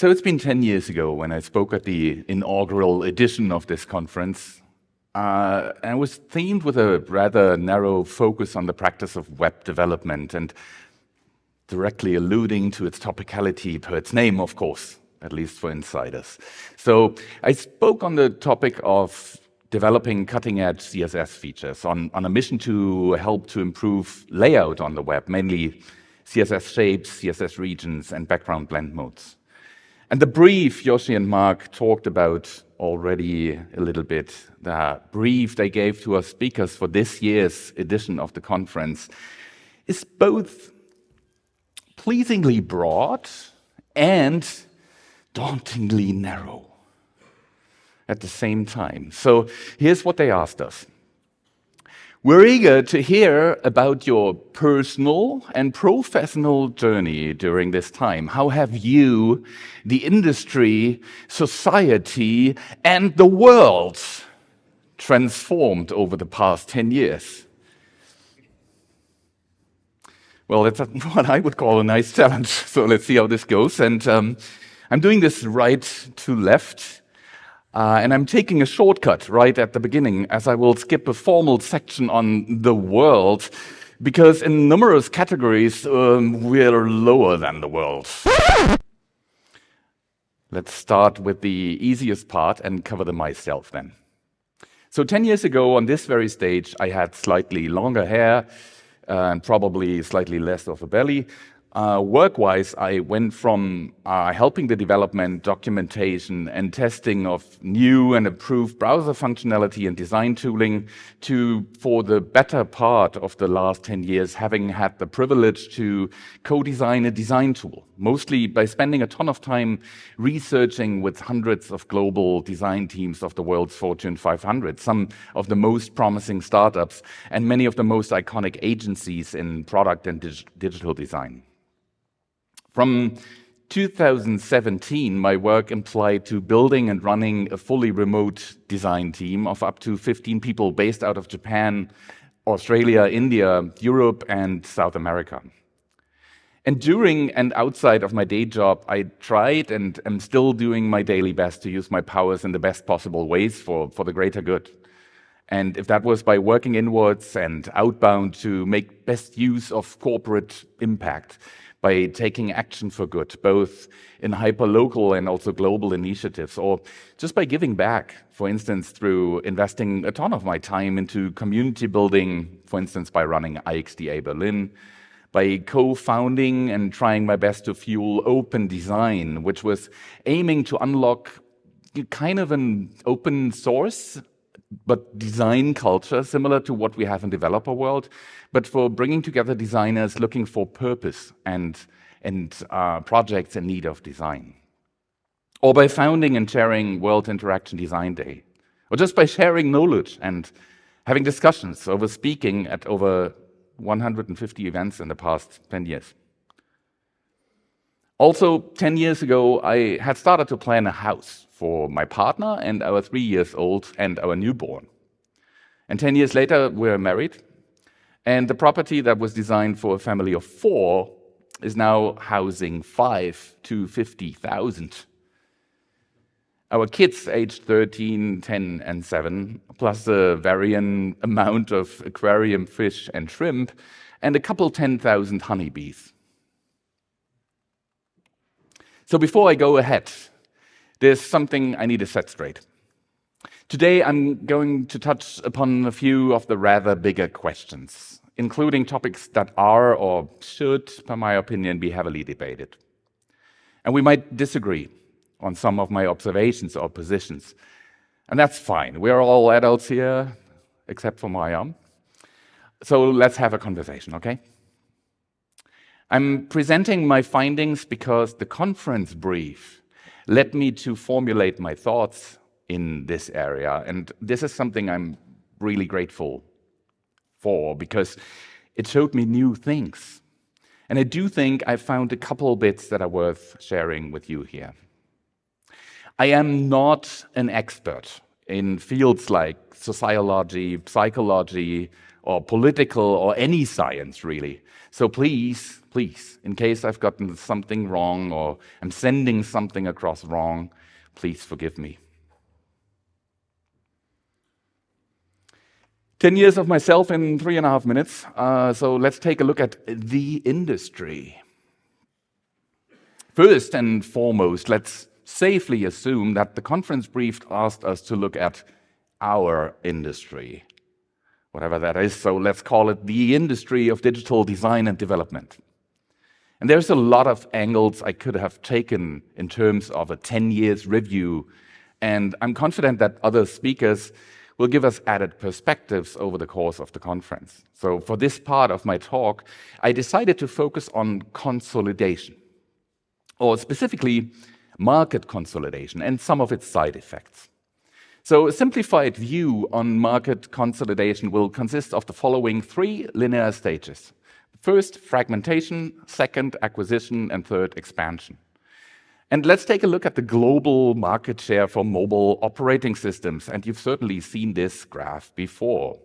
So it's been 10 years ago when I spoke at the inaugural edition of this conference. And it was themed with a rather narrow focus on the practice of web development and directly alluding to its topicality per its name, of course, at least for insiders. So I spoke on the topic of developing cutting-edge CSS features on a mission to help to improve layout on the web, mainly CSS shapes, CSS regions, and background blend modes. And the brief Yoshi and Mark talked about already a little bit, the brief they gave to our speakers for this year's edition of the conference is both pleasingly broad and dauntingly narrow at the same time. So here's what they asked us. We're eager to hear about your personal and professional journey during this time. How have you, the industry, society, and the world transformed over the past 10 years? Well, that's what I would call a nice challenge. So let's see how this goes. And I'm doing this right to left. And I'm taking a shortcut right at the beginning, as I will skip a formal section on the world, because in numerous categories, we're lower than the world. Let's start with the easiest part and cover the myself then. So 10 years ago, on this very stage, I had slightly longer hair and probably slightly less of a belly. Work-wise, I went from helping the development, documentation, and testing of new and improved browser functionality and design tooling to, for the better part of the last 10 years, having had the privilege to co-design a design tool, mostly by spending a ton of time researching with hundreds of global design teams of the world's Fortune 500, some of the most promising startups, and many of the most iconic agencies in product and digital design. From 2017, my work applied to building and running a fully remote design team of up to 15 people based out of Japan, Australia, India, Europe, and South America. And during and outside of my day job, I tried and am still doing my daily best to use my powers in the best possible ways for the greater good. And if that was by working inwards and outbound to make best use of corporate impact, by taking action for good, both in hyper-local and also global initiatives, or just by giving back, for instance, through investing a ton of my time into community building, for instance, by running IXDA Berlin, by co-founding and trying my best to fuel open design, which was aiming to unlock kind of an open source but design culture, similar to what we have in developer world, but for bringing together designers looking for purpose and projects in need of design. Or by founding and chairing World Interaction Design Day. Or just by sharing knowledge and having discussions over speaking at over 150 events in the past 10 years. Also, 10 years ago, I had started to plan a house for my partner and our 3-year-old and our newborn. And 10 years later, we're married. And the property that was designed for a family of 4 is now housing 5 to 50,000. Our kids aged 13, 10, and 7, plus a varying amount of aquarium fish and shrimp, and a couple 10,000 honeybees. So before I go ahead, there's something I need to set straight. Today, I'm going to touch upon a few of the rather bigger questions, including topics that are or should, per my opinion, be heavily debated. And we might disagree on some of my observations or positions. And that's fine. We're all adults here, except for Maya. So let's have a conversation, okay? I'm presenting my findings because the conference brief led me to formulate my thoughts in this area. And this is something I'm really grateful for because it showed me new things. And I do think I found a couple bits that are worth sharing with you here. I am not an expert in fields like sociology, psychology, or political or any science, really. So please, please, in case I've gotten something wrong or I'm sending something across wrong, please forgive me. 10 years of myself in 3.5 minutes. So let's take a look at the industry. First and foremost, let's safely assume that the conference brief asked us to look at our industry, whatever that is. So let's call it the industry of digital design and development. And there's a lot of angles I could have taken in terms of a 10 years review. And I'm confident that other speakers will give us added perspectives over the course of the conference. So for this part of my talk, I decided to focus on consolidation, or specifically market consolidation and some of its side effects. So a simplified view on market consolidation will consist of the following 3 linear stages. First, fragmentation, second, acquisition, and third, expansion. And let's take a look at the global market share for mobile operating systems, and you've certainly seen this graph before.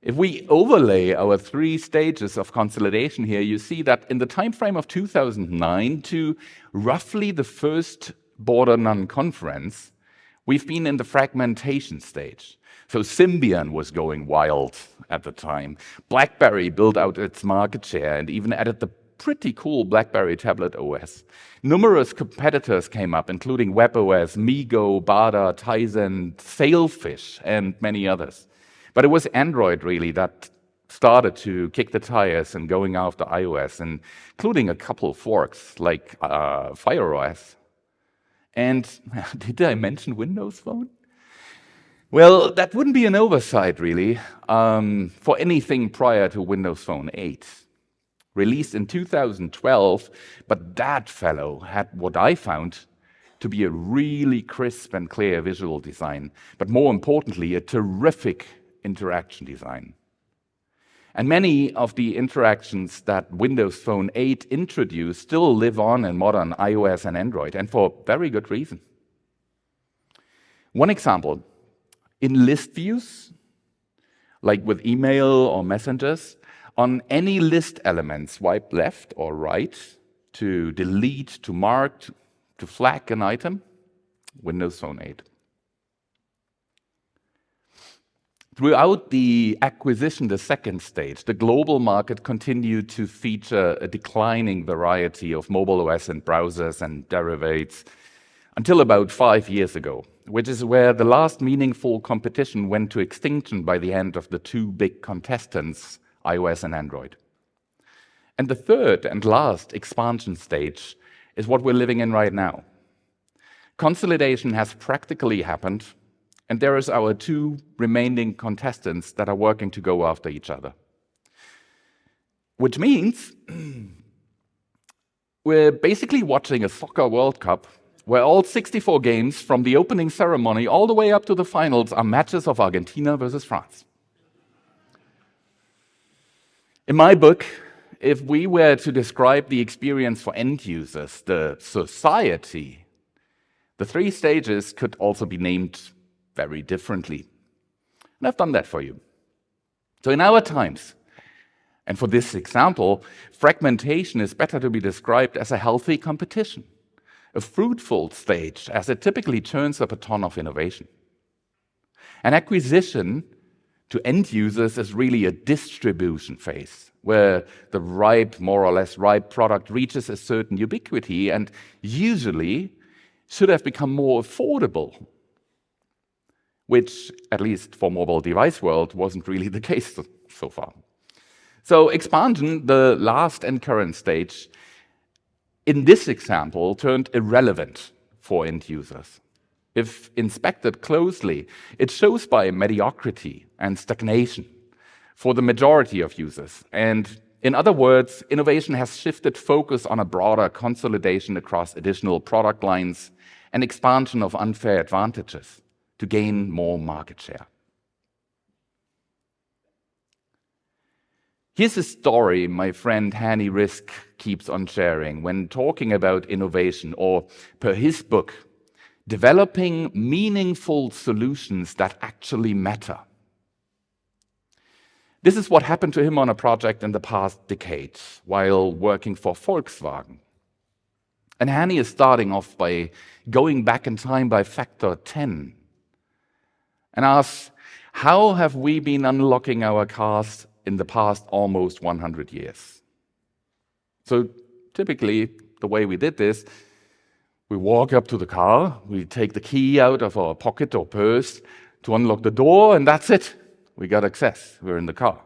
If we overlay our 3 stages of consolidation here, you see that in the time frame of 2009 to roughly the first Border None conference, we've been in the fragmentation stage. So Symbian was going wild at the time. BlackBerry built out its market share and even added the pretty cool BlackBerry tablet OS. Numerous competitors came up, including WebOS, MeeGo, Bada, Tizen, Sailfish, and many others. But it was Android, really, that started to kick the tires and going after iOS, including a couple forks like FireOS. And did I mention Windows Phone? Well, that wouldn't be an oversight, really, for anything prior to Windows Phone 8. Released in 2012, but that fellow had what I found to be a really crisp and clear visual design, but more importantly, a terrific interaction design. And many of the interactions that Windows Phone 8 introduced still live on in modern iOS and Android, and for very good reason. One example, in list views, like with email or messengers, on any list element, swipe left or right to delete, to mark, to flag an item, Windows Phone 8. Throughout the acquisition, the second stage, the global market continued to feature a declining variety of mobile OS and browsers and derivatives until about 5 years ago, which is where the last meaningful competition went to extinction by the end of the 2 big contestants, iOS and Android. And the third and last expansion stage is what we're living in right now. Consolidation has practically happened, and there is our 2 remaining contestants that are working to go after each other. Which means we're basically watching a soccer World Cup where all 64 games from the opening ceremony all the way up to the finals are matches of Argentina versus France. In my book, if we were to describe the experience for end users, the society, the 3 stages could also be named very differently. And I've done that for you. So in our times, and for this example, fragmentation is better to be described as a healthy competition, a fruitful stage, as it typically turns up a ton of innovation. An acquisition to end users is really a distribution phase, where the more or less ripe product reaches a certain ubiquity and usually should have become more affordable, which, at least for mobile device world, wasn't really the case so far. So expansion, the last and current stage, in this example, turned irrelevant for end users. If inspected closely, it shows by mediocrity and stagnation for the majority of users. And in other words, innovation has shifted focus on a broader consolidation across additional product lines and expansion of unfair advantages to gain more market share. Here's a story my friend Hani Risk keeps on sharing when talking about innovation, or per his book, developing meaningful solutions that actually matter. This is what happened to him on a project in the past decade while working for Volkswagen. And Hani is starting off by going back in time by factor 10 and asks, how have we been unlocking our cars in the past almost 100 years? So typically, the way we did this, we walk up to the car, we take the key out of our pocket or purse to unlock the door, and that's it. We got access. We're in the car.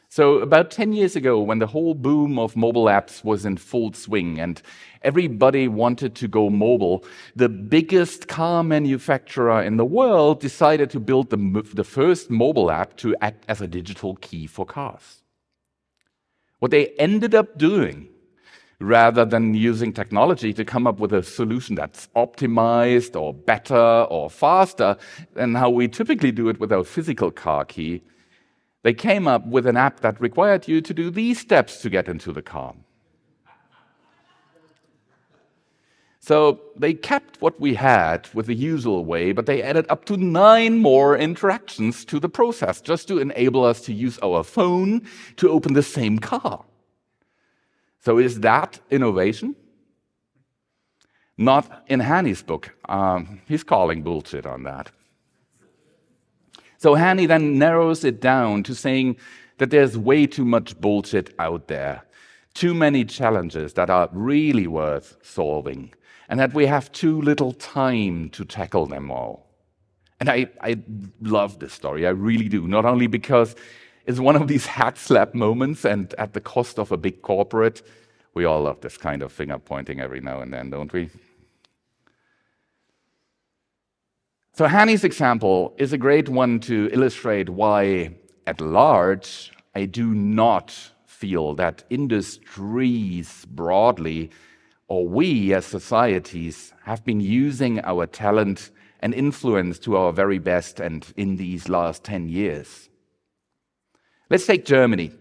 So about 10 years ago, when the whole boom of mobile apps was in full swing and everybody wanted to go mobile, the biggest car manufacturer in the world decided to build the first mobile app to act as a digital key for cars. What they ended up doing, rather than using technology to come up with a solution that's optimized or better or faster than how we typically do it with our physical car key, they came up with an app that required you to do these steps to get into the car. So they kept what we had with the usual way, but they added up to 9 more interactions to the process just to enable us to use our phone to open the same car. So is that innovation? Not in Hani's book. He's calling bullshit on that. So Hani then narrows it down to saying that there's way too much bullshit out there, too many challenges that are really worth solving, and that we have too little time to tackle them all. And I love this story, I really do, not only because it's one of these hat slap moments and at the cost of a big corporate. We all love this kind of finger pointing every now and then, don't we? So Hani's example is a great one to illustrate why, at large, I do not feel that industries broadly, or we as societies, have been using our talent and influence to our very best and in these last 10 years. Let's take Germany,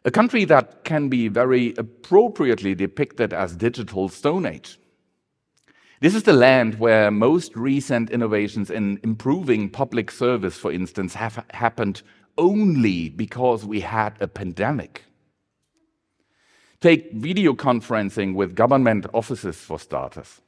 a country that can be very appropriately depicted as digital Stone Age. This is the land where most recent innovations in improving public service, for instance, have happened only because we had a pandemic. Take video conferencing with government offices, for starters.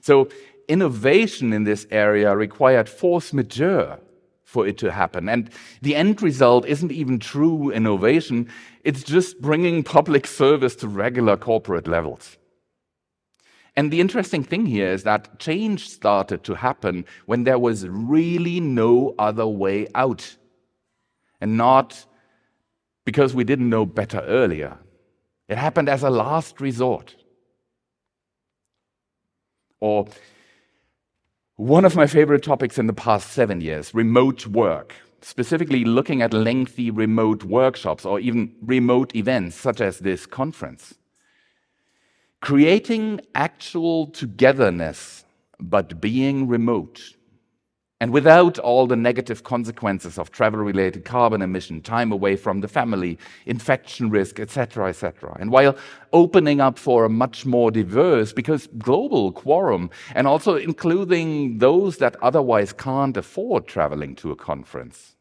So innovation in this area required force majeure for it to happen. And the end result isn't even true innovation, it's just bringing public service to regular corporate levels. And the interesting thing here is that change started to happen when there was really no other way out, and not because we didn't know better earlier. It happened as a last resort. Or one of my favorite topics in the past 7 years, remote work, specifically looking at lengthy remote workshops or even remote events such as this conference. Creating actual togetherness, but being remote, and without all the negative consequences of travel-related carbon emission, time away from the family, infection risk, etc., etc. And while opening up for a much more diverse, because global quorum, and also including those that otherwise can't afford traveling to a conference.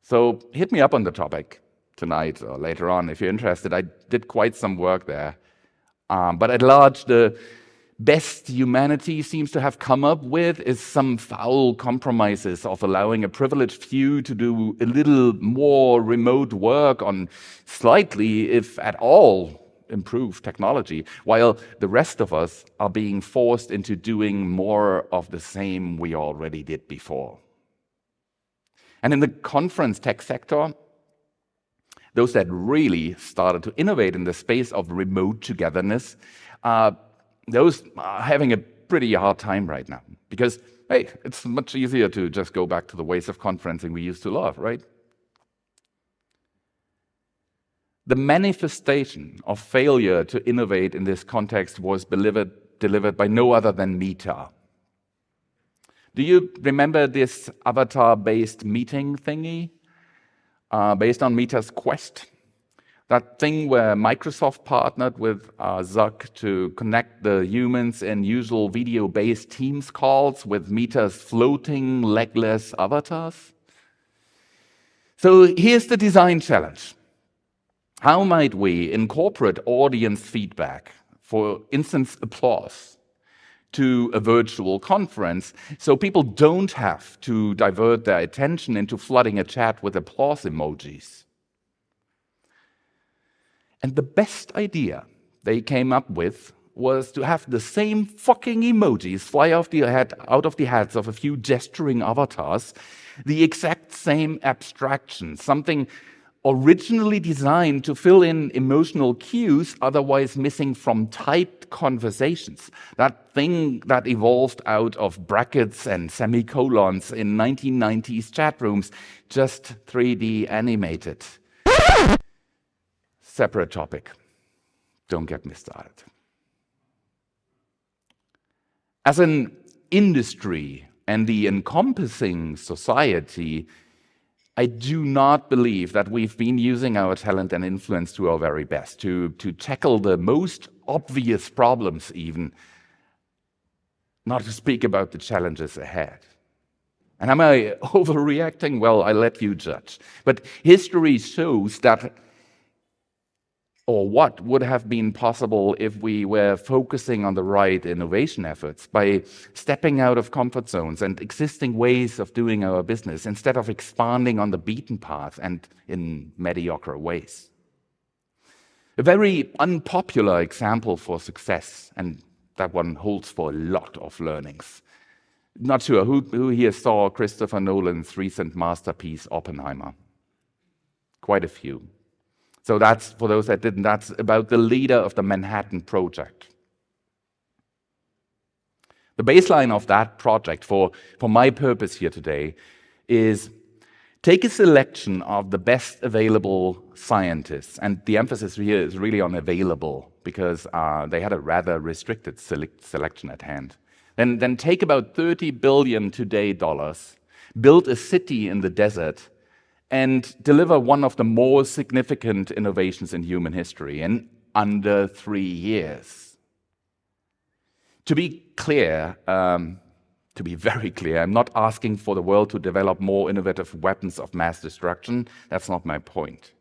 So hit me up on the topic tonight or later on if you're interested. I did quite some work there. But at large, the best humanity seems to have come up with is some foul compromises of allowing a privileged few to do a little more remote work on slightly, if at all, improved technology, while the rest of us are being forced into doing more of the same we already did before. And in the conference tech sector, those that really started to innovate in the space of remote togetherness, those are having a pretty hard time right now. Because, hey, it's much easier to just go back to the ways of conferencing we used to love, right? The manifestation of failure to innovate in this context was delivered by no other than Meta. Do you remember this avatar-based meeting thingy? Based on Meta's Quest. That thing where Microsoft partnered with Zuck to connect the humans in usual video-based Teams calls with Meta's floating, legless avatars. So here's the design challenge. How might we incorporate audience feedback, for instance, applause, to a virtual conference so people don't have to divert their attention into flooding a chat with applause emojis? And the best idea they came up with was to have the same fucking emojis fly out of the heads of a few gesturing avatars, the exact same abstraction, something originally designed to fill in emotional cues otherwise missing from typed conversations. That thing that evolved out of brackets and semicolons in 1990s chat rooms, just 3D animated. Separate topic. Don't get me started. As an industry and the encompassing society, I do not believe that we've been using our talent and influence to our very best to tackle the most obvious problems even, not to speak about the challenges ahead. And am I overreacting? Well, I let you judge. But history shows that, or what would have been possible if we were focusing on the right innovation efforts by stepping out of comfort zones and existing ways of doing our business instead of expanding on the beaten path and in mediocre ways. A very unpopular example for success, and that one holds for a lot of learnings. Not sure who here saw Christopher Nolan's recent masterpiece, Oppenheimer. Quite a few. So that's, for those that didn't, that's about the leader of the Manhattan Project. The baseline of that project, for my purpose here today, is take a selection of the best available scientists, and the emphasis here is really on available, because they had a rather restricted selection at hand. Then take about $30 billion today dollars, build a city in the desert, and deliver one of the more significant innovations in human history in under 3 years. To be clear, to be very clear, I'm not asking for the world to develop more innovative weapons of mass destruction. That's not my point.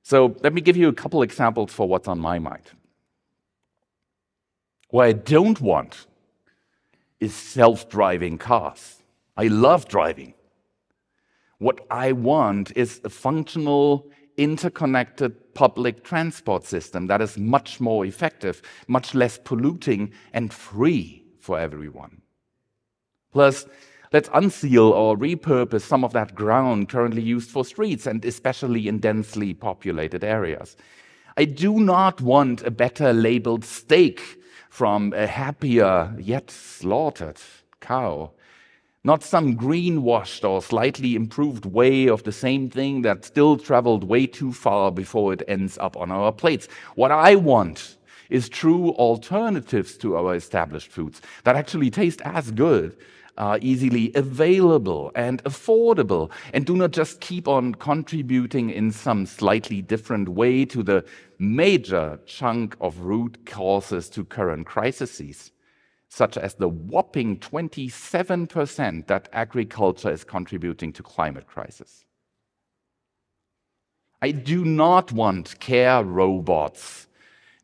So let me give you a couple examples for what's on my mind. What I don't want is self-driving cars. I love driving. What I want is a functional, interconnected public transport system that is much more effective, much less polluting, and free for everyone. Plus, let's unseal or repurpose some of that ground currently used for streets, and especially in densely populated areas. I do not want a better labeled steak from a happier yet slaughtered cow. Not some greenwashed or slightly improved way of the same thing that still traveled way too far before it ends up on our plates. What I want is true alternatives to our established foods that actually taste as good, easily available and affordable, and do not just keep on contributing in some slightly different way to the major chunk of root causes to current crises, such as the whopping 27% that agriculture is contributing to climate crisis. I do not want care robots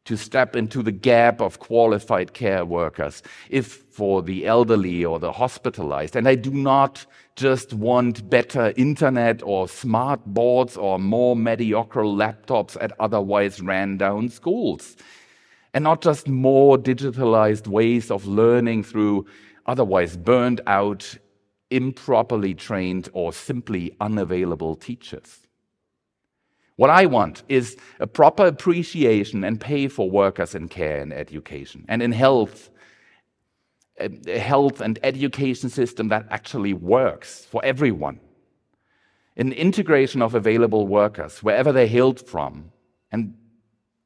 to step into the gap of qualified care workers, if for the elderly or the hospitalized. And I do not just want better internet or smart boards or more mediocre laptops at otherwise ran-down schools. And not just more digitalized ways of learning through otherwise burned out, improperly trained, or simply unavailable teachers. What I want is a proper appreciation and pay for workers in care and education, and in health, a health and education system that actually works for everyone. An integration of available workers, wherever they hailed from, and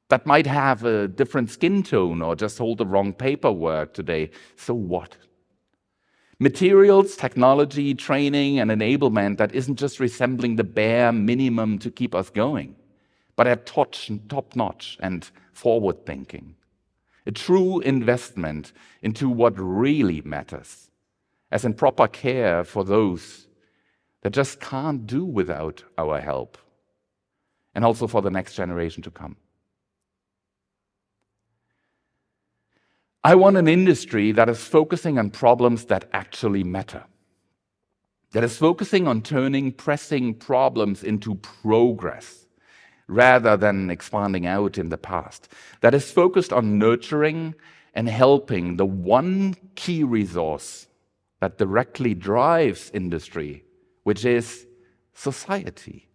that might have a different skin tone or just hold the wrong paperwork today. So what? Materials, technology, training, and enablement that isn't just resembling the bare minimum to keep us going, but at top-notch and forward-thinking. A true investment into what really matters, as in proper care for those that just can't do without our help, and also for the next generation to come. I want an industry that is focusing on problems that actually matter, that is focusing on turning pressing problems into progress rather than expanding out in the past, that is focused on nurturing and helping the one key resource that directly drives industry, which is society.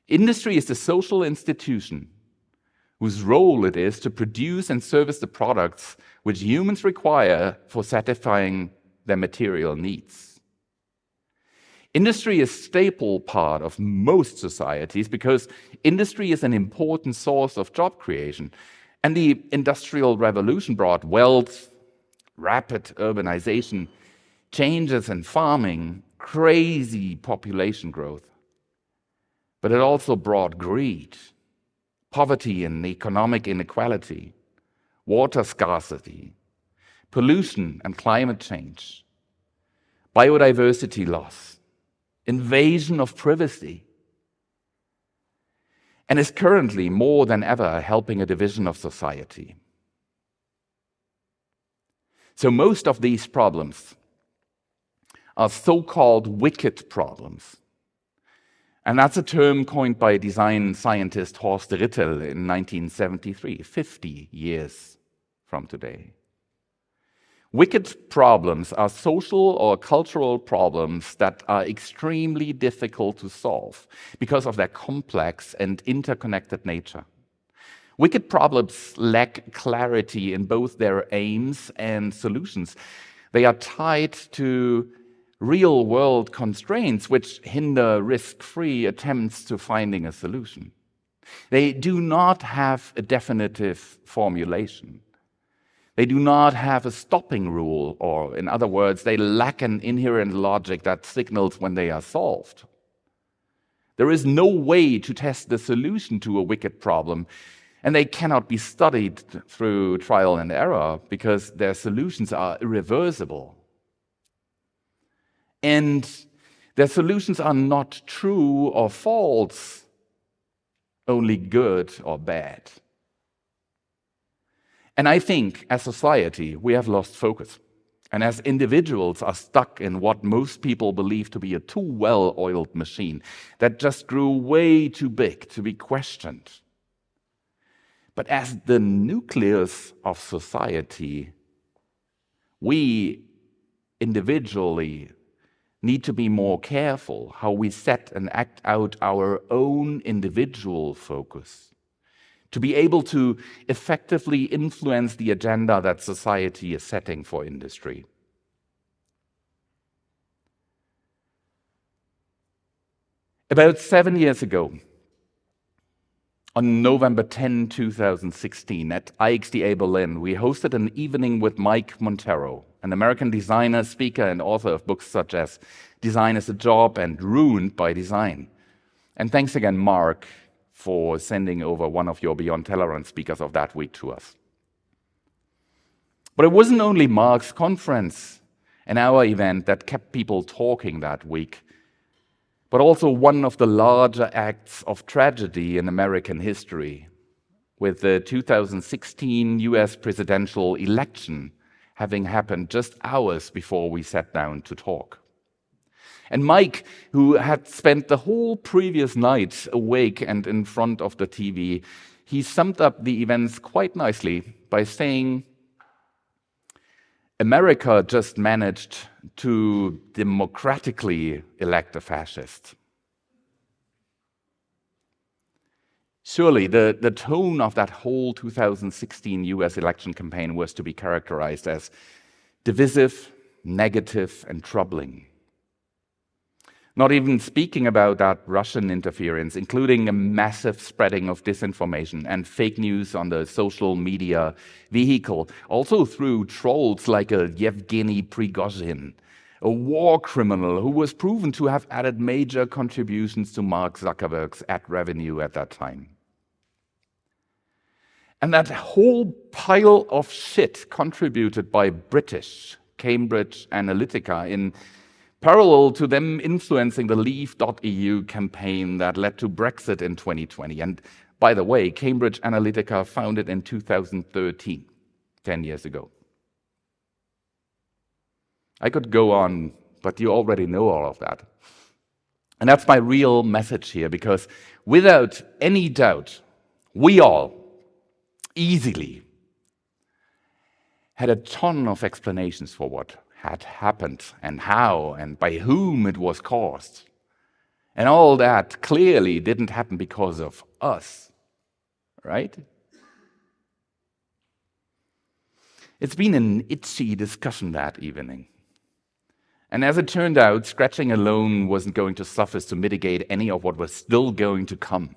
Industry is the social institution whose role it is to produce and service the products which humans require for satisfying their material needs. Industry is a staple part of most societies because industry is an important source of job creation. And the Industrial Revolution brought wealth, rapid urbanization, changes in farming, crazy population growth. But it also brought greed, poverty and economic inequality, water scarcity, pollution and climate change, biodiversity loss, invasion of privacy, and is currently more than ever helping a division of society. So most of these problems are so-called wicked problems. And that's a term coined by design scientist Horst Rittel in 1973, 50 years from today. Wicked problems are social or cultural problems that are extremely difficult to solve because of their complex and interconnected nature. Wicked problems lack clarity in both their aims and solutions. They are tied to real-world constraints which hinder risk-free attempts to finding a solution. They do not have a definitive formulation. They do not have a stopping rule, or in other words, they lack an inherent logic that signals when they are solved. There is no way to test the solution to a wicked problem, and they cannot be studied through trial and error because their solutions are irreversible. And their solutions are not true or false, only good or bad. And I think, as society, we have lost focus. And as individuals are stuck in what most people believe to be a too well-oiled machine that just grew way too big to be questioned. But as the nucleus of society, we individually need to be more careful how we set and act out our own individual focus, to be able to effectively influence the agenda that society is setting for industry. About 7 years ago, on November 10, 2016, at IXDA Berlin, we hosted an evening with Mike Monteiro, an American designer, speaker, and author of books such as Design is a Job and Ruined by Design. And thanks again, Mark, for sending over one of your Beyond Tellerrand speakers of that week to us. But it wasn't only Mark's conference and our event that kept people talking that week, but also one of the larger acts of tragedy in American history, with the 2016 US presidential election having happened just hours before we sat down to talk. And Mike, who had spent the whole previous night awake and in front of the TV, he summed up the events quite nicely by saying, America just managed to democratically elect a fascist. Surely the tone of that whole 2016 US election campaign was to be characterized as divisive, negative, and troubling. Not even speaking about that Russian interference, including a massive spreading of disinformation and fake news on the social media vehicle, also through trolls like a Yevgeny Prigozhin, a war criminal who was proven to have added major contributions to Mark Zuckerberg's ad revenue at that time. And that whole pile of shit contributed by British Cambridge Analytica in parallel to them influencing the Leave.eu campaign that led to Brexit in 2020. And by the way, Cambridge Analytica founded in 2013, 10 years ago. I could go on, but you already know all of that. And that's my real message here, because without any doubt, we all easily had a ton of explanations for what had happened and how and by whom it was caused. And all that clearly didn't happen because of us, right? It's been an itchy discussion that evening. And as it turned out, scratching alone wasn't going to suffice to mitigate any of what was still going to come.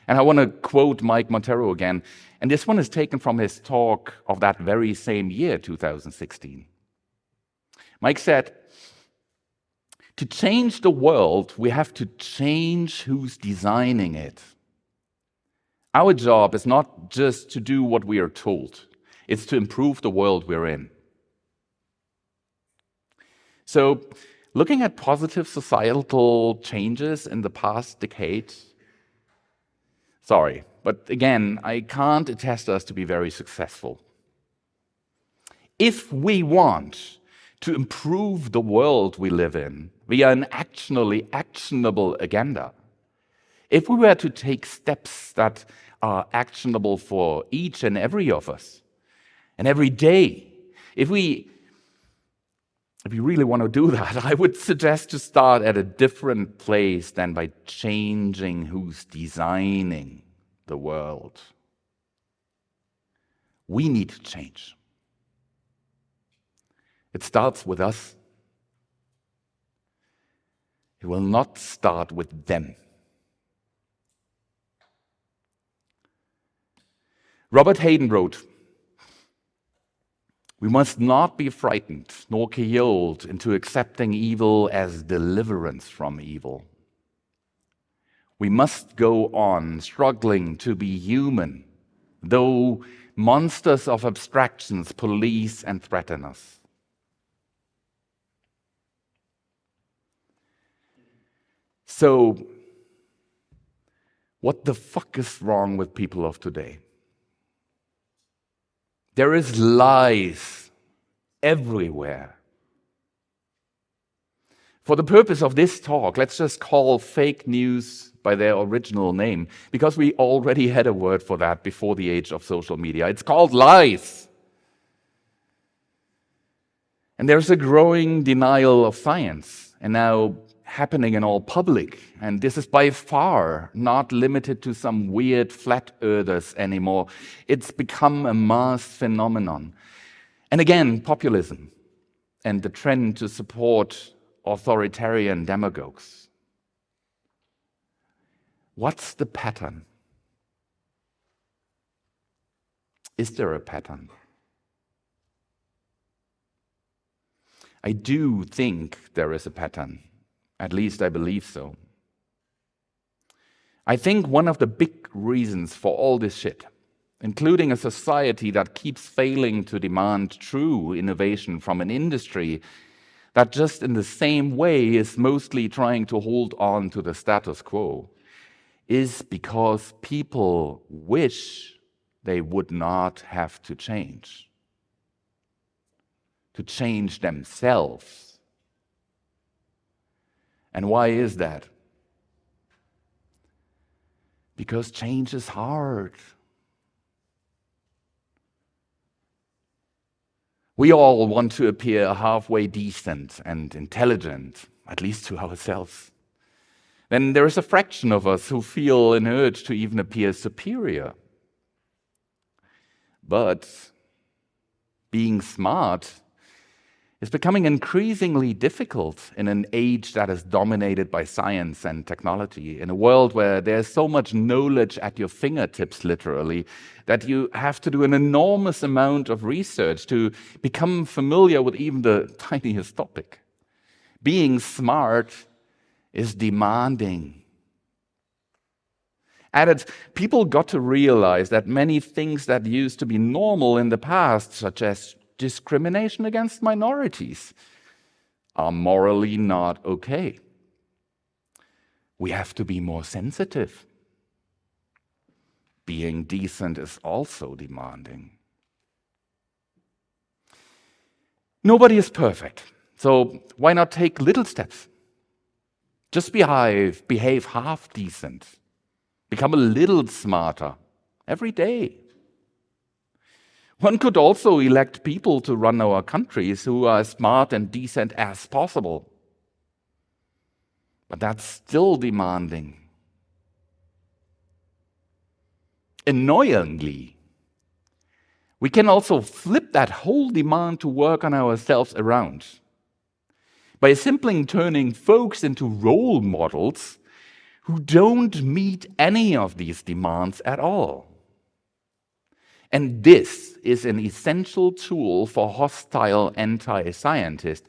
And I want to quote Mike Monteiro again, and this one is taken from his talk of that very same year, 2016. Mike said, "To change the world, we have to change who's designing it. Our job is not just to do what we are told, it's to improve the world we're in." So, looking at positive societal changes in the past decade, sorry, but again, I can't attest us to be very successful. If we want to improve the world we live in via an actionable agenda, if we were to take steps that are actionable for each and every of us, and every day, if we really want to do that, I would suggest to start at a different place than by changing who's designing the world. We need to change. It starts with us. It will not start with them. Robert Hayden wrote, "We must not be frightened nor cajoled into accepting evil as deliverance from evil. We must go on struggling to be human, though monsters of abstractions police and threaten us." So, what the fuck is wrong with people of today? There is lies everywhere. For the purpose of this talk, let's just call fake news by their original name, because we already had a word for that before the age of social media. It's called lies. And there's a growing denial of science, and now happening in all public. And this is by far not limited to some weird flat earthers anymore. It's become a mass phenomenon. And again, populism and the trend to support authoritarian demagogues. What's the pattern? Is there a pattern? I do think there is a pattern. At least I believe so. I think one of the big reasons for all this shit, including a society that keeps failing to demand true innovation from an industry that just in the same way is mostly trying to hold on to the status quo, is because people wish they would not have to change themselves. And why is that? Because change is hard. We all want to appear halfway decent and intelligent, at least to ourselves. Then there is a fraction of us who feel an urge to even appear superior. But being smart is becoming increasingly difficult in an age that is dominated by science and technology, in a world where there's so much knowledge at your fingertips, literally, that you have to do an enormous amount of research to become familiar with even the tiniest topic. Being smart is demanding. Added, people got to realize that many things that used to be normal in the past, such as discrimination against minorities, are morally not okay. We have to be more sensitive. Being decent is also demanding. Nobody is perfect, so why not take little steps? Just behave half decent. Become a little smarter every day. One could also elect people to run our countries who are as smart and decent as possible. But that's still demanding. Annoyingly, we can also flip that whole demand to work on ourselves around. By simply turning folks into role models who don't meet any of these demands at all. And this is an essential tool for hostile anti-scientists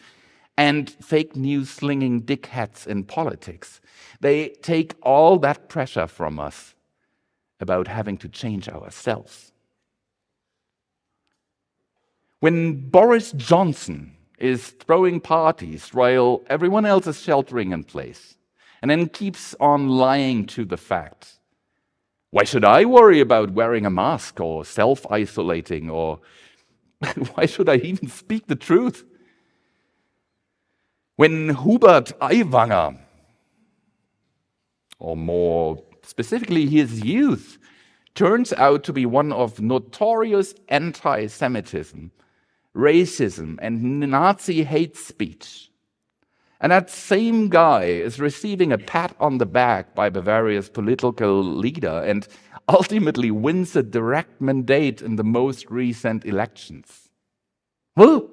and fake news slinging dickheads in politics. They take all that pressure from us about having to change ourselves. When Boris Johnson is throwing parties while everyone else is sheltering in place, and then keeps on lying to the facts, why should I worry about wearing a mask or self-isolating, or why should I even speak the truth? When Hubert Aiwanger, or more specifically his youth, turns out to be one of notorious anti-Semitism, racism, and Nazi hate speech, and that same guy is receiving a pat on the back by Bavaria's political leader and ultimately wins a direct mandate in the most recent elections. Well,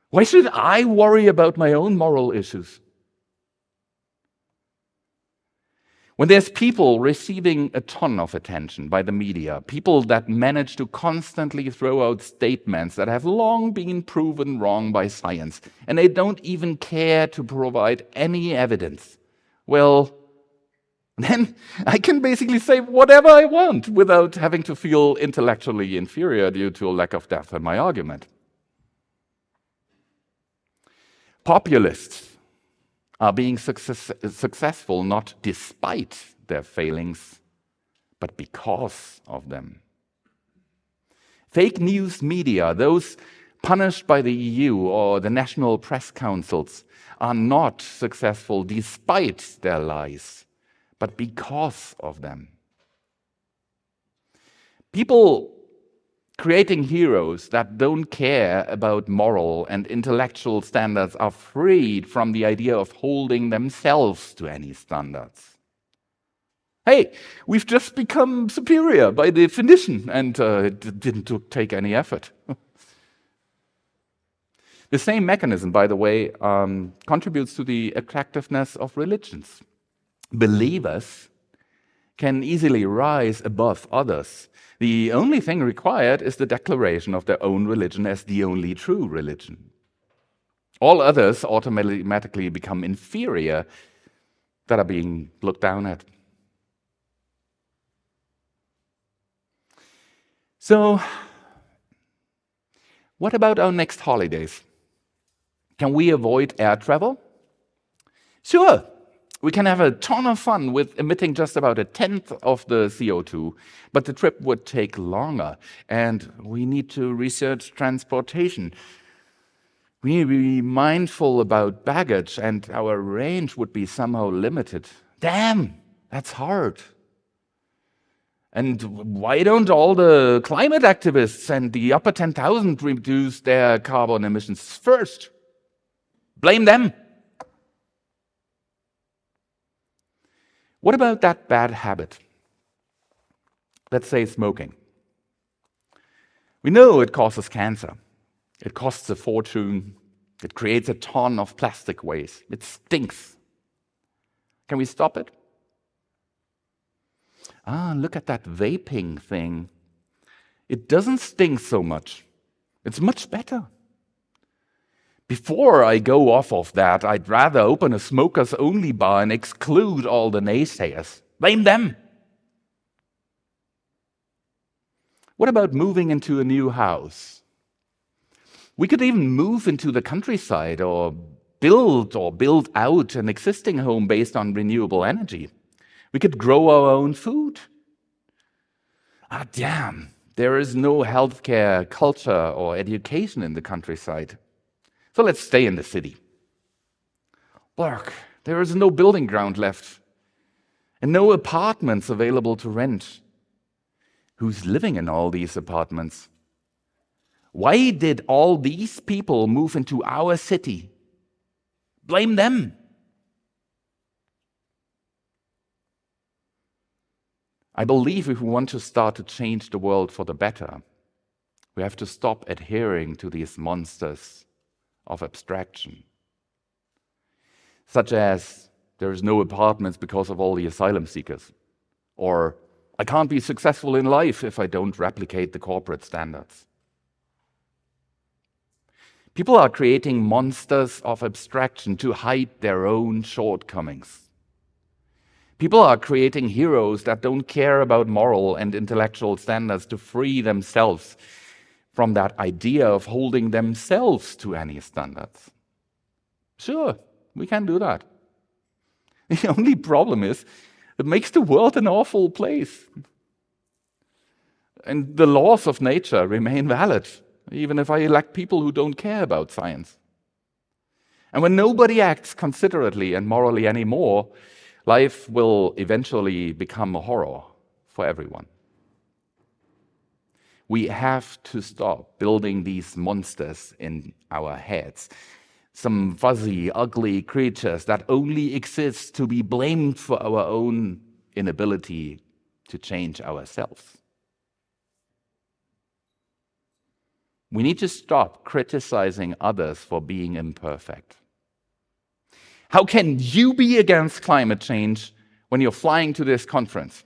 why should I worry about my own moral issues? When there's people receiving a ton of attention by the media, people that manage to constantly throw out statements that have long been proven wrong by science, and they don't even care to provide any evidence, well, then I can basically say whatever I want without having to feel intellectually inferior due to a lack of depth in my argument. Populists are being successful not despite their failings, but because of them. Fake news media, those punished by the EU or the national press councils, are not successful despite their lies, but because of them. People creating heroes that don't care about moral and intellectual standards are freed from the idea of holding themselves to any standards. Hey, we've just become superior by definition, and it didn't take any effort. The same mechanism, by the way, contributes to the attractiveness of religions. Believers can easily rise above others. The only thing required is the declaration of their own religion as the only true religion. All others automatically become inferior, that are being looked down at. So, what about our next holidays? Can we avoid air travel? Sure. We can have a ton of fun with emitting just about 1/10 of the CO2, but the trip would take longer, and we need to research transportation. We need to be mindful about baggage, and our range would be somehow limited. Damn, that's hard. And why don't all the climate activists and the upper 10,000 reduce their carbon emissions first? Blame them. What about that bad habit? Let's say smoking. We know it causes cancer. It costs a fortune, It creates a ton of plastic waste. It stinks. Can we stop it? Look at that vaping thing. It doesn't stink so much. It's much better. Before I go off of that, I'd rather open a smokers-only bar and exclude all the naysayers. Blame them. What about moving into a new house? We could even move into the countryside or build out an existing home based on renewable energy. We could grow our own food. Damn, there is no healthcare, culture, or education in the countryside. So let's stay in the city. Look, there is no building ground left and no apartments available to rent. Who's living in all these apartments? Why did all these people move into our city? Blame them. I believe if we want to start to change the world for the better, we have to stop adhering to these monsters of abstraction, such as there's no apartments because of all the asylum seekers, or I can't be successful in life if I don't replicate the corporate standards. People are creating monsters of abstraction to hide their own shortcomings. People are creating heroes that don't care about moral and intellectual standards to free themselves from that idea of holding themselves to any standards. Sure, we can do that. The only problem is, it makes the world an awful place. And the laws of nature remain valid, even if I elect people who don't care about science. And when nobody acts considerately and morally anymore, life will eventually become a horror for everyone. We have to stop building these monsters in our heads. Some fuzzy, ugly creatures that only exist to be blamed for our own inability to change ourselves. We need to stop criticizing others for being imperfect. How can you be against climate change when you're flying to this conference?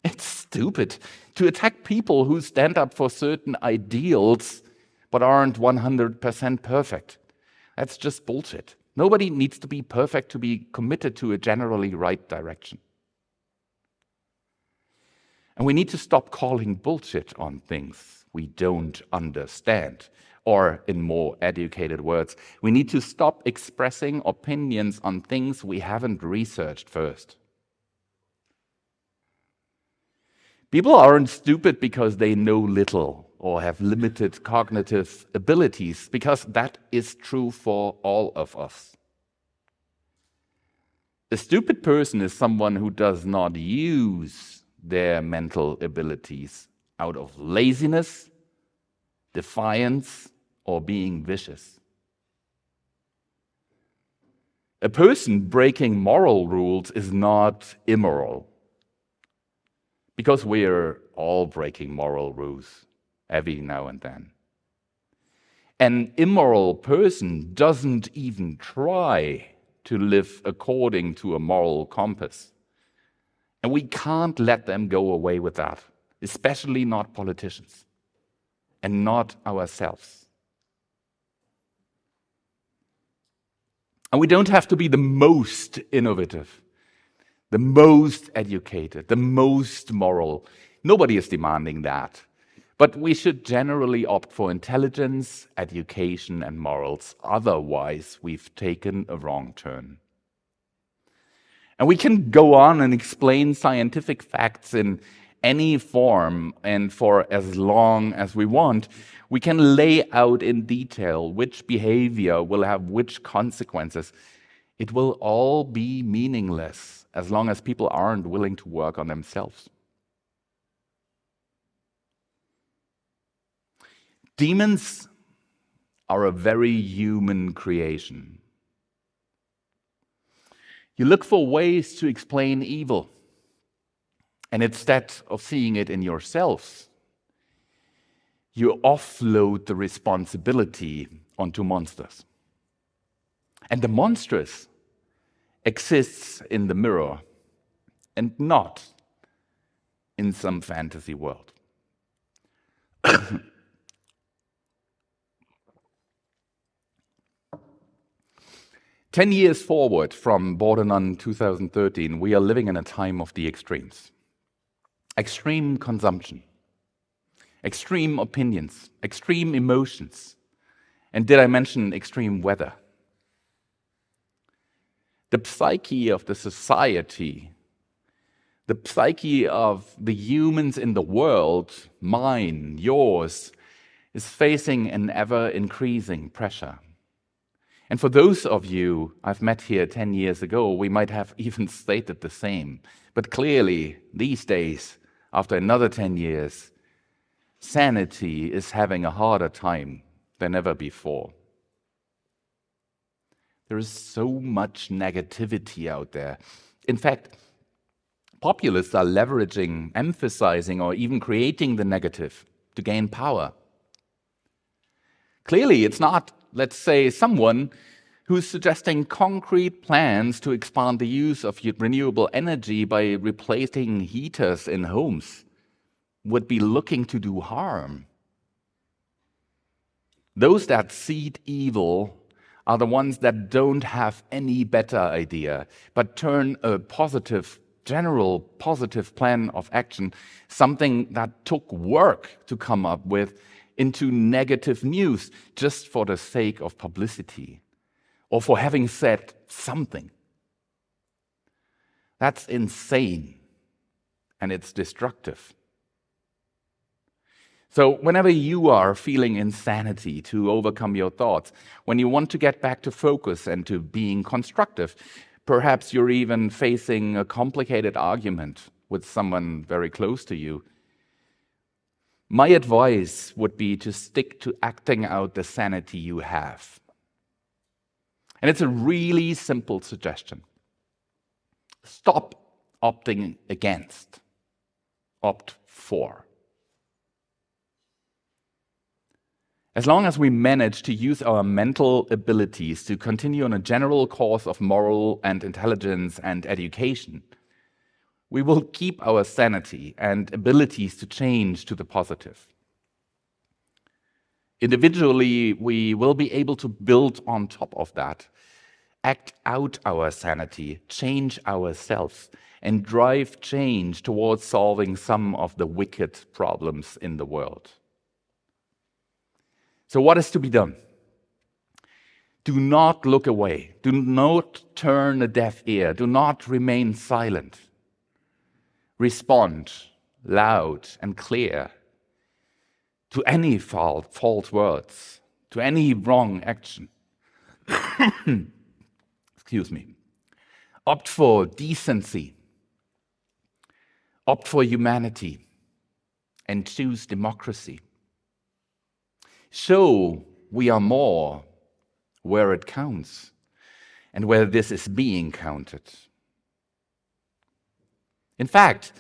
It's stupid to attack people who stand up for certain ideals but aren't 100% perfect. That's just bullshit. Nobody needs to be perfect to be committed to a generally right direction. And we need to stop calling bullshit on things we don't understand. Or, in more educated words, we need to stop expressing opinions on things we haven't researched first. People aren't stupid because they know little or have limited cognitive abilities, because that is true for all of us. A stupid person is someone who does not use their mental abilities out of laziness, defiance, or being vicious. A person breaking moral rules is not immoral, because we're all breaking moral rules every now and then. An immoral person doesn't even try to live according to a moral compass. And we can't let them go away with that, especially not politicians and not ourselves. And we don't have to be the most innovative, the most educated, the most moral. Nobody is demanding that. But we should generally opt for intelligence, education, and morals. Otherwise, we've taken a wrong turn. And we can go on and explain scientific facts in any form and for as long as we want. We can lay out in detail which behavior will have which consequences. It will all be meaningless as long as people aren't willing to work on themselves. Demons are a very human creation. You look for ways to explain evil, and instead of seeing it in yourselves, you offload the responsibility onto monsters. And the monstrous exists in the mirror and not in some fantasy world. 10 years forward from Bordernun 2013, we are living in a time of the extremes. Extreme consumption, extreme opinions, extreme emotions, and did I mention extreme weather? The psyche of the society, the psyche of the humans in the world, mine, yours, is facing an ever-increasing pressure. And for those of you I've met here 10 years ago, we might have even stated the same. But clearly, these days, after another 10 years, sanity is having a harder time than ever before. There is so much negativity out there. In fact, populists are leveraging, emphasizing, or even creating the negative to gain power. Clearly, it's not, let's say, someone who's suggesting concrete plans to expand the use of renewable energy by replacing heaters in homes would be looking to do harm. Those that seed evil are the ones that don't have any better idea, but turn a positive, general positive plan of action, something that took work to come up with, into negative news just for the sake of publicity or for having said something. That's insane and it's destructive. So whenever you are feeling insanity to overcome your thoughts, when you want to get back to focus and to being constructive, perhaps you're even facing a complicated argument with someone very close to you, my advice would be to stick to acting out the sanity you have. And it's a really simple suggestion. Stop opting against. Opt for. As long as we manage to use our mental abilities to continue on a general course of moral and intelligence and education, we will keep our sanity and abilities to change to the positive. Individually, we will be able to build on top of that, act out our sanity, change ourselves, and drive change towards solving some of the wicked problems in the world. So what is to be done? Do not look away. Do not turn a deaf ear. Do not remain silent. Respond loud and clear to any false words, to any wrong action. Excuse me. Opt for decency. Opt for humanity. And choose democracy. Show we are more where it counts and where this is being counted. In fact,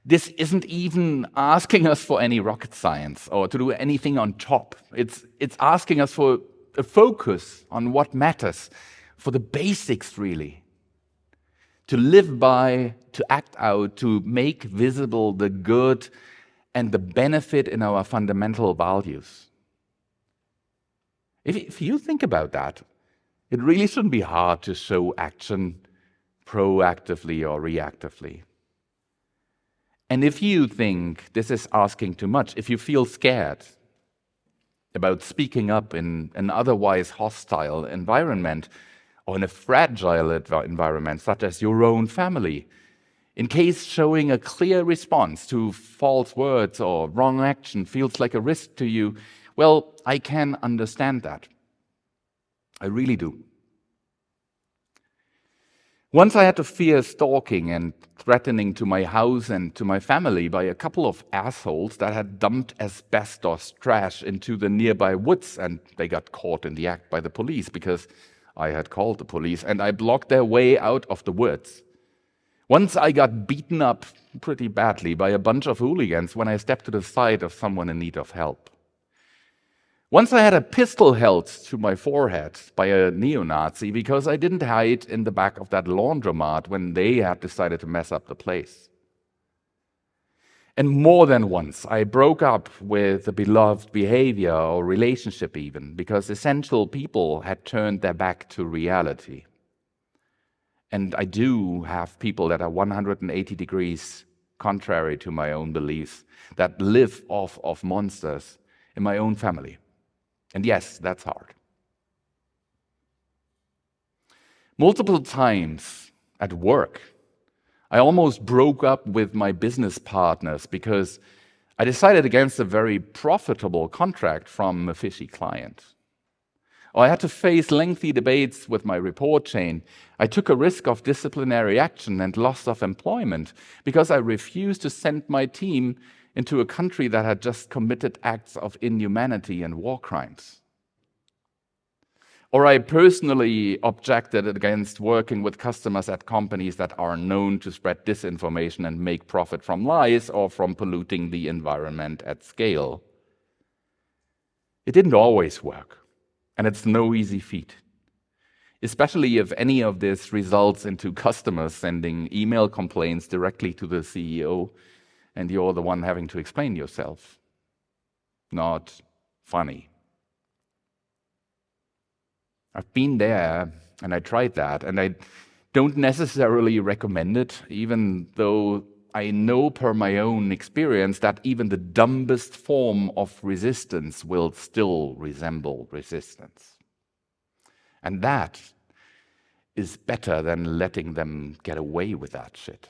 this isn't even asking us for any rocket science or to do anything on top. It's asking us for a focus on what matters, for the basics really. To live by, to act out, to make visible the good and the benefit in our fundamental values. If you think about that, it really shouldn't be hard to show action proactively or reactively. And if you think this is asking too much, if you feel scared about speaking up in an otherwise hostile environment or in a fragile environment such as your own family, in case showing a clear response to false words or wrong action feels like a risk to you, well, I can understand that. I really do. Once I had to fear stalking and threatening to my house and to my family by a couple of assholes that had dumped asbestos trash into the nearby woods, and they got caught in the act by the police because I had called the police, and I blocked their way out of the woods. Once I got beaten up pretty badly by a bunch of hooligans when I stepped to the side of someone in need of help. Once I had a pistol held to my forehead by a neo-Nazi because I didn't hide in the back of that laundromat when they had decided to mess up the place. And more than once, I broke up with a beloved behavior or relationship even, because essential people had turned their back to reality. And I do have people that are 180 degrees contrary to my own beliefs, that live off of monsters in my own family. And yes, that's hard. Multiple times at work, I almost broke up with my business partners because I decided against a very profitable contract from a fishy client. Or I had to face lengthy debates with my report chain. I took a risk of disciplinary action and loss of employment because I refused to send my team into a country that had just committed acts of inhumanity and war crimes. Or I personally objected against working with customers at companies that are known to spread disinformation and make profit from lies or from polluting the environment at scale. It didn't always work, and it's no easy feat, especially if any of this results into customers sending email complaints directly to the CEO and you're the one having to explain yourself. Not funny. I've been there and I tried that, and I don't necessarily recommend it, even though I know per my own experience that even the dumbest form of resistance will still resemble resistance. And that is better than letting them get away with that shit.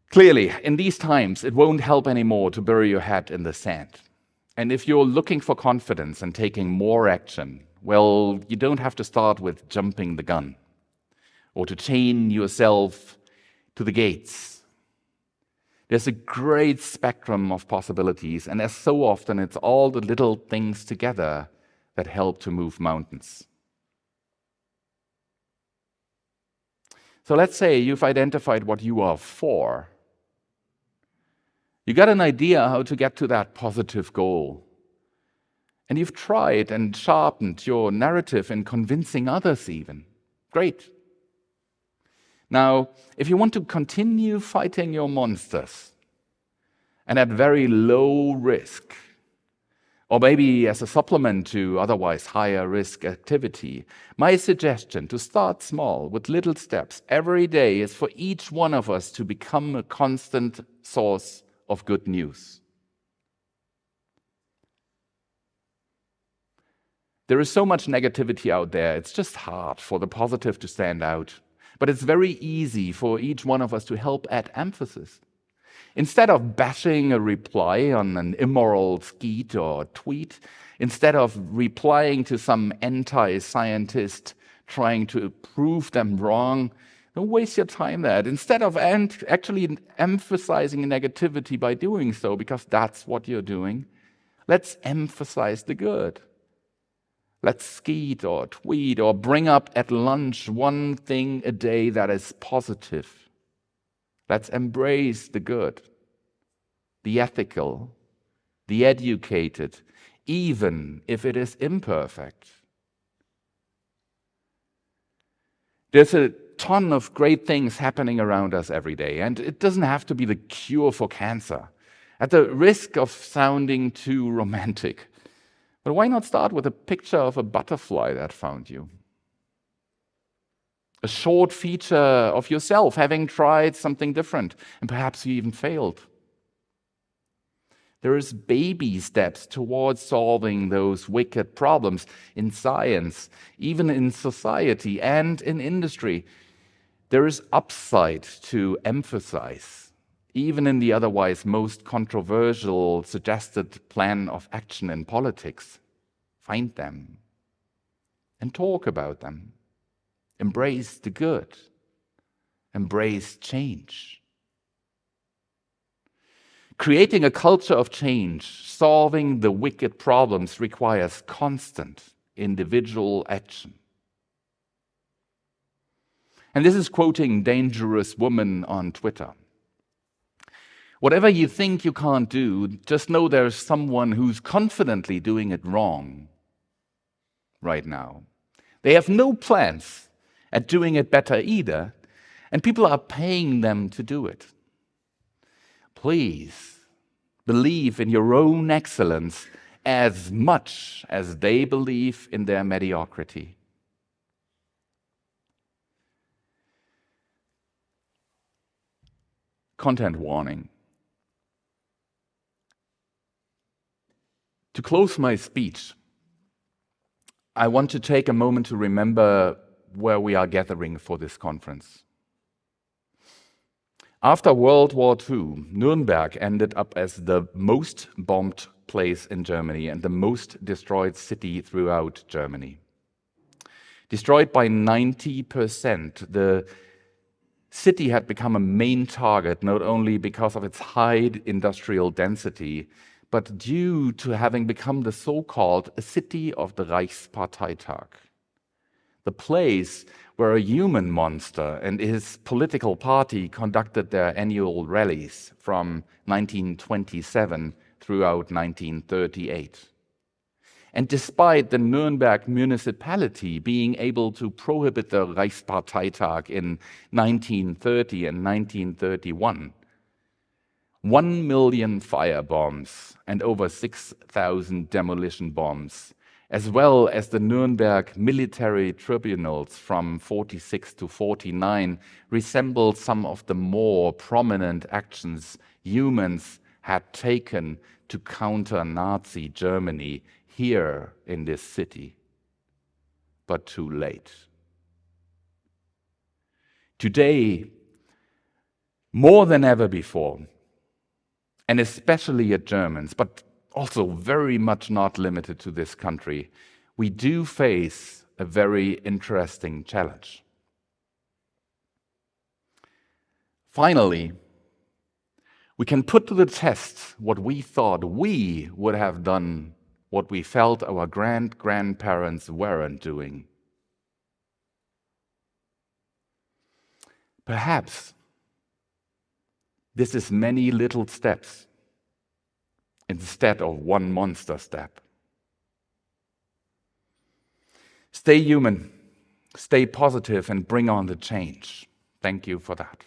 Clearly, in these times, it won't help anymore to bury your head in the sand. And if you're looking for confidence and taking more action, well, you don't have to start with jumping the gun or to chain yourself to the gates. There's a great spectrum of possibilities, and as so often, it's all the little things together that help to move mountains. So let's say you've identified what you are for. You got an idea how to get to that positive goal. And you've tried and sharpened your narrative in convincing others even. Great. Now, if you want to continue fighting your monsters, and at very low risk, or maybe as a supplement to otherwise higher risk activity, my suggestion to start small with little steps every day is for each one of us to become a constant source of good news. There is so much negativity out there, it's just hard for the positive to stand out. But it's very easy for each one of us to help add emphasis. Instead of bashing a reply on an immoral skeet or tweet, instead of replying to some anti-scientist trying to prove them wrong, don't waste your time there. Instead of actually emphasizing negativity by doing so, because that's what you're doing, let's emphasize the good. Let's skeet or tweet or bring up at lunch one thing a day that is positive. Let's embrace the good, the ethical, the educated, even if it is imperfect. There's a ton of great things happening around us every day, and it doesn't have to be the cure for cancer. At the risk of sounding too romantic, but why not start with a picture of a butterfly that found you? A short feature of yourself having tried something different, and perhaps you even failed. There is baby steps towards solving those wicked problems in science, even in society and in industry. There is upside to emphasize, even in the otherwise most controversial suggested plan of action in politics. Find them and talk about them. Embrace the good. Embrace change. Creating a culture of change, solving the wicked problems requires constant individual action. And this is quoting Dangerous Woman on Twitter. Whatever you think you can't do, just know there's someone who's confidently doing it wrong right now. They have no plans at doing it better either, and people are paying them to do it. Please believe in your own excellence as much as they believe in their mediocrity. Content warning. To close my speech, I want to take a moment to remember where we are gathering for this conference. After World War II, Nuremberg ended up as the most bombed place in Germany and the most destroyed city throughout Germany. Destroyed by 90%, the city had become a main target not only because of its high industrial density, but due to having become the so-called city of the Reichsparteitag, the place where a human monster and his political party conducted their annual rallies from 1927 throughout 1938. And despite the Nuremberg municipality being able to prohibit the Reichsparteitag in 1930 and 1931, 1 million firebombs and over 6,000 demolition bombs, as well as the Nuremberg military tribunals from 46 to 49, resembled some of the more prominent actions humans had taken to counter Nazi Germany here in this city. But too late. Today, more than ever before, and especially at Germans, but also very much not limited to this country, we do face a very interesting challenge. Finally, we can put to the test what we thought we would have done, what we felt our grandparents weren't doing. Perhaps this is many little steps instead of one monster step. Stay human, stay positive, and bring on the change. Thank you for that.